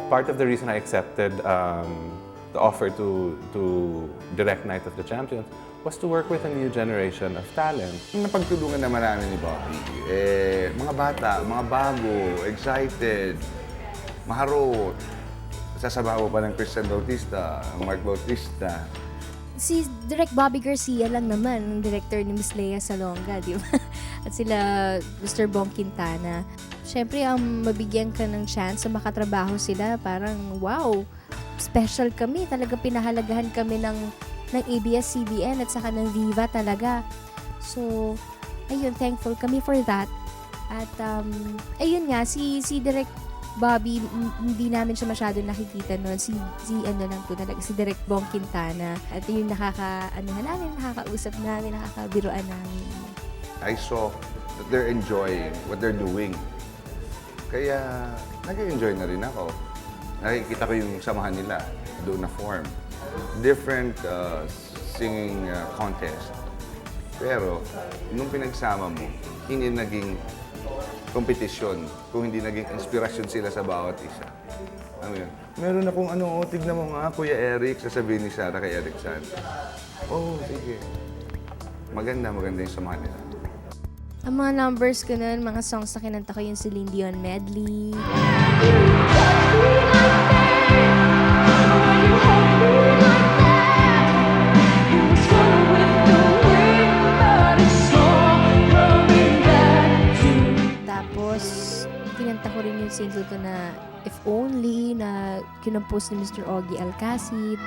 Part of the reason I accepted the offer to direct Night of the Champions was to work with a new generation of talent. Yung napagtulungan naman namin ni Bobby, mga bata, mga bago, excited, maharot. Sasabaw pa ng Christian Bautista, Mark Bautista. Si Direk Bobby Garcia lang naman, ang director ni Miss Lea Salonga, di ba? At sila Mr. Bong Quintana. Siyempre, mabigyan ka ng chance na makatrabaho sila, parang wow, special kami. Talaga pinahalagahan kami ng ABS-CBN at saka ng Viva talaga. So, ayun, thankful kami for that. At ayun nga, si Direk Bobby, hindi namin siya masyado nakikita noon. Si ano lang po talaga, si Direk Bong Quintana. At yung nakakausap namin, nakakabiruan namin. I saw that they're enjoying what they're doing. Kaya nag-enjoy na rin ako. Nakikita ko yung samahan nila doon na form. Different singing contest. Pero nung pinagsama mo, hindi naging kompetisyon, kung hindi naging inspirasyon sila sa bawat isa. Ano yun? Meron akong tignan mo nga, Kuya Eric, sasabihin ni Sarah kay Eric San. Oh, sige. Maganda yung samahan nila. Ang mga numbers ko nun, mga songs na kinanta ko yung Celine Dion medley. Tapos, kinanta ko rin yung single ko na If Only na kinompose ni Mr. Ogie Alcacid.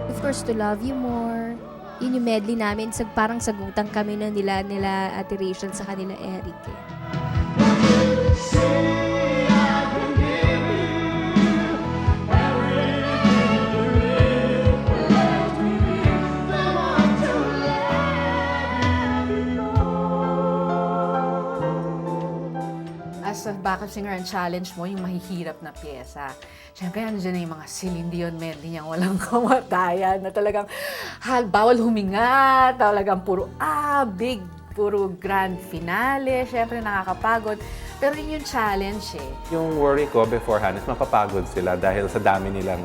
Of course, To Love You More. Yun yung medley namin. Parang sagutan kami na nila Ate Rachel sa kanila Eric. As a backup singer, ang challenge mo yung mahihirap na pyesa. Siyempre, dyan na yung mga Celine Dion medley niyang walang kamatayan na talagang bawal huminga, talagang puro big, puro grand finale. Siyempre, nakakapagod. Pero yun yung challenge eh. Yung worry ko beforehand is mapapagod sila dahil sa dami nilang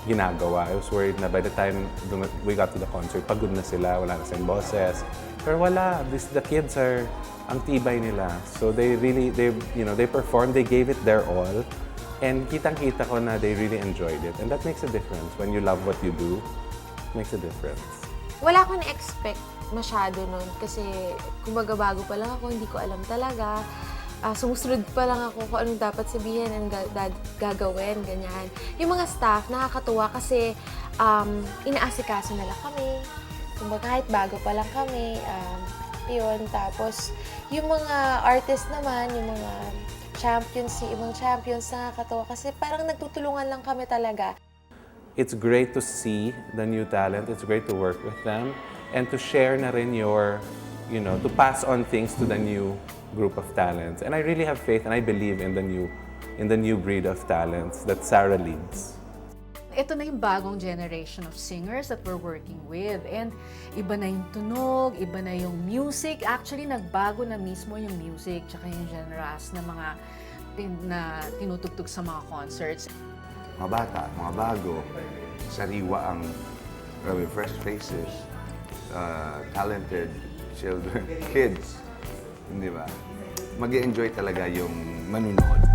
ginagawa. I was worried na by the time we got to the concert, pagod na sila, wala na silang boses. Pero wala, the kids are, ang tibay nila. So they performed, they gave it their all. And kitang-kita ko na they really enjoyed it. And that makes a difference. When you love what you do, makes a difference. Wala akong na-expect masyado nun kasi kumbaga bago pa lang ako, hindi ko alam talaga. Sumusunod pa lang ako kung anong dapat sabihin and gagawin, ganyan. Yung mga staff, nakakatuwa kasi inaasikaso nila kami. Kumbaga kahit bago pa lang kami, yun. Tapos yung mga artist naman, yung mga ibang champions, nakakatuwa kasi parang nagtutulungan lang kami talaga. It's great to see the new talent. It's great to work with them and to share na rin to pass on things to the new group of talents. And I really have faith and I believe in the new breed of talents that Sarah leads. Ito na yung bagong generation of singers that we're working with. And iba na yung tunog, iba na yung music. Actually, nagbago na mismo yung music tsaka yung genres na mga tinutugtog sa mga concerts. Mga bata, mga bago, sariwa ang fresh faces, talented children, kids, di ba? Mag-enjoy talaga yung manunood.